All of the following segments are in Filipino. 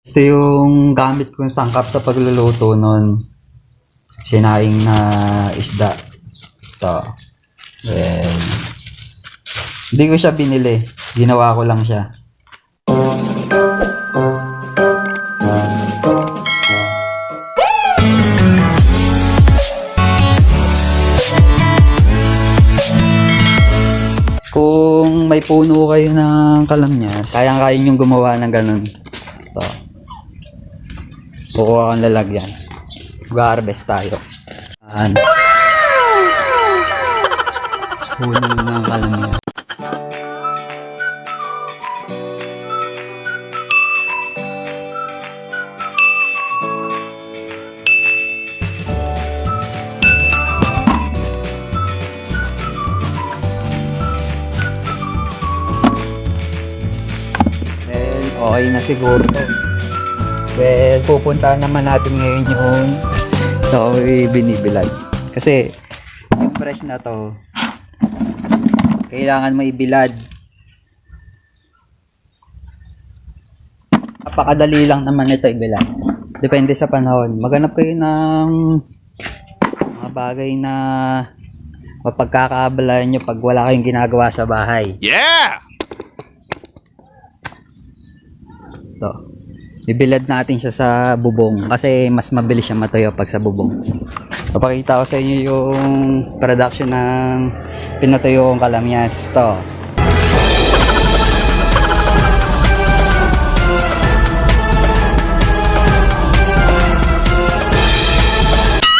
Ito yung gamit kong sangkap sa pagluluto nun. Sinaing na isda. Ito. Well, hindi ko siya binili. Ginawa ko lang siya. Kung may puno kayo ng kalamyas, kayang-kaya nyo gumawa ng ganun. Ito. Kukuha kang lalagyan. Mag-harvest tayo. Puno ng kalamyas. Okay na siguro. Well, pupuntahan naman natin ngayon yung sa binibilad. Kasi yung fresh na to, kailangan mo ibilad. Napakadali lang naman ito ibilad. Depende sa panahon. Maghanap kayo ng mga bagay na mapagkakaabalahan nyo pag wala kayong ginagawa sa bahay. Yeah! Ito. Bibilad natin siya sa bubong kasi mas mabilis siya matuyo pag sa bubong. Papakita ko sa inyo yung production ng pinatuyo kong kalamyas. Ito.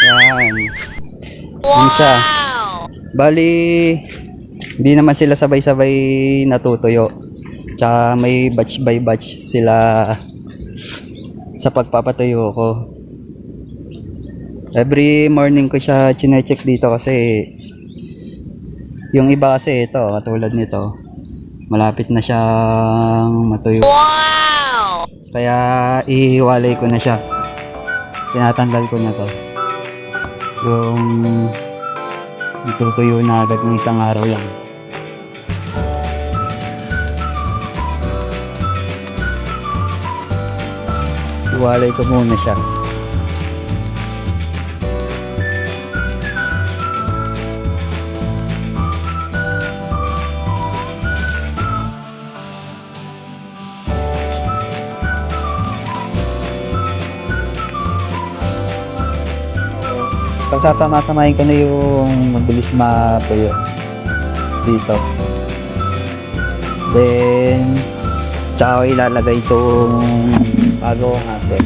Yan. Yan siya. Bali, hindi naman sila sabay-sabay natutuyo. Tsaka may batch by batch sila sa pagpapatuyo ko. Every morning ko siya chine-check dito kasi yung iba kasi ito, katulad nito, malapit na siyang matuyo. Wow! Kaya ihiwalay ko na siya. Tinatanggal ko na to. Yung itutuyo na agad ng isang araw lang. Iwalay ko muna siya. Pagsasama-samahin ko na yung mabilis matuyo dito. Then tsaka ko ilalagay itong bagong asin.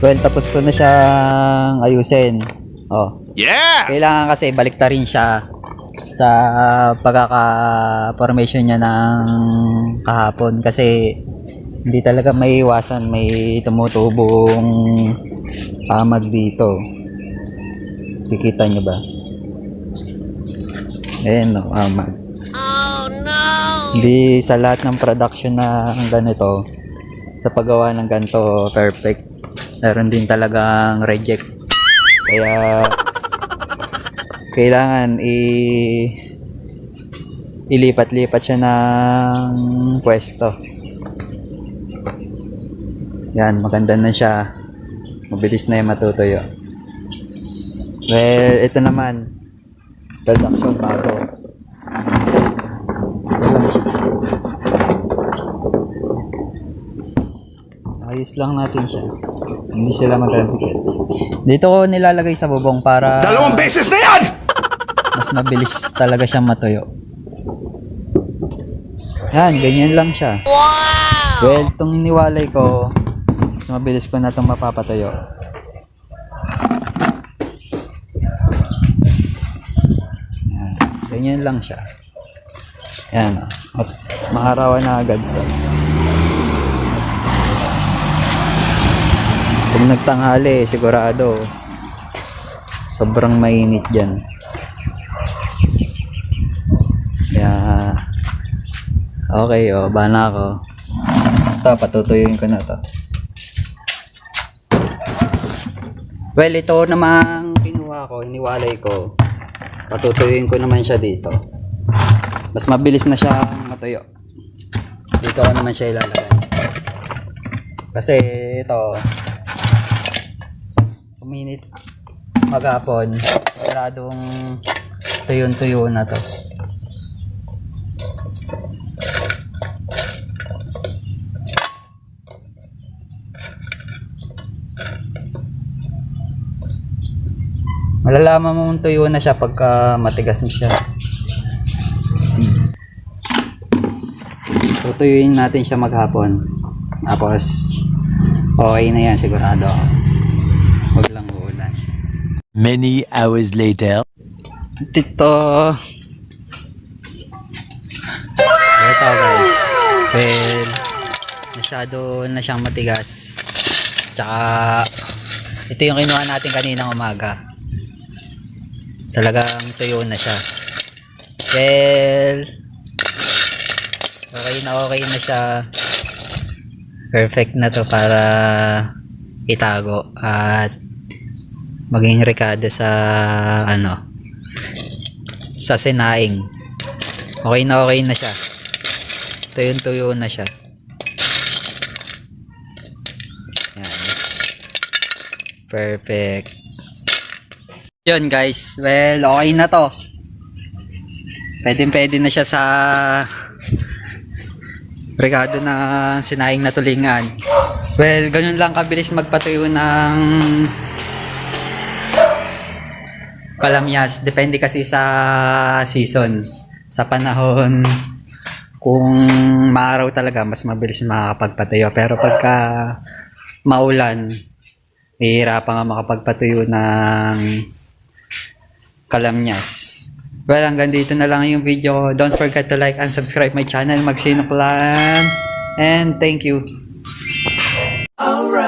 Well, tapos ko na siyang ayusin. Oh. Yeah! Kailangan kasi baliktarin siya sa pagkaka-formation niya ng kahapon kasi hindi talaga may iwasan, may tumutubong amag dito. Kikita niyo ba? Ayan no, amag. Oh no! Hindi sa lahat ng production na ganito, sa paggawa ng ganito, perfect. Meron din talagang reject. Kaya kailangan ilipat-lipat siya ng pwesto. Yan, maganda na siya. Mabilis na yung matutuyo. Well, ito naman. Production bago. Ito lang siya. ayos lang natin siya. Hindi sila magdadikit. Dito ko nilalagay sa bubong para 2 beses na yan! mas mabilis talaga siyang matuyo. Yan, ganyan lang siya. Well, itong iniwalay ko, mas mabilis ko na itong mapapatuyo. Yan, ganyan lang siya. Yan, at maarawan na agad to. Kung nagtanghali, sigurado sobrang mainit dyan. Kaya okay, bana ako. Ito, patutuyuin ko na to. Well, ito namang kinuha ko, iniwalay ko. Patutuyuin ko naman siya dito. Mas mabilis na siya matuyo. Dito ko naman siya ilalagay. Kasi ito, kuminit maghapon, masyadong tuyo na to. Malalaman mo tuyo na siya pagka matigas na siya. Tutuyuin natin siya maghapon. Tapos okay na yan sigurado. Huwag lang uulan. Many hours later. Ito. Ito guys. Well, masyado na siyang matigas. Tsaka ito yung kinuha natin kaninang umaga. Talagang tuyo na siya. Well, okay na siya. Perfect na to para itago at maging rekado sa sa sinaing. Okay na siya. Tuyo na siya. Yan. Perfect. Yun guys, well okay na to. Pwede na siya sa rekado na sinaing na tulingan. Well, ganun lang kabilis magpatuyo ng kalamyas. Depende kasi sa season. Sa panahon, kung maaraw talaga, mas mabilis makakapagpatuyo. Pero pagka maulan, hihirapan nga makapagpatuyo ng kalamyas. Well, hanggang dito na lang yung video ko. Don't forget to like and subscribe my channel, Magsinuklan. And thank you. Alright.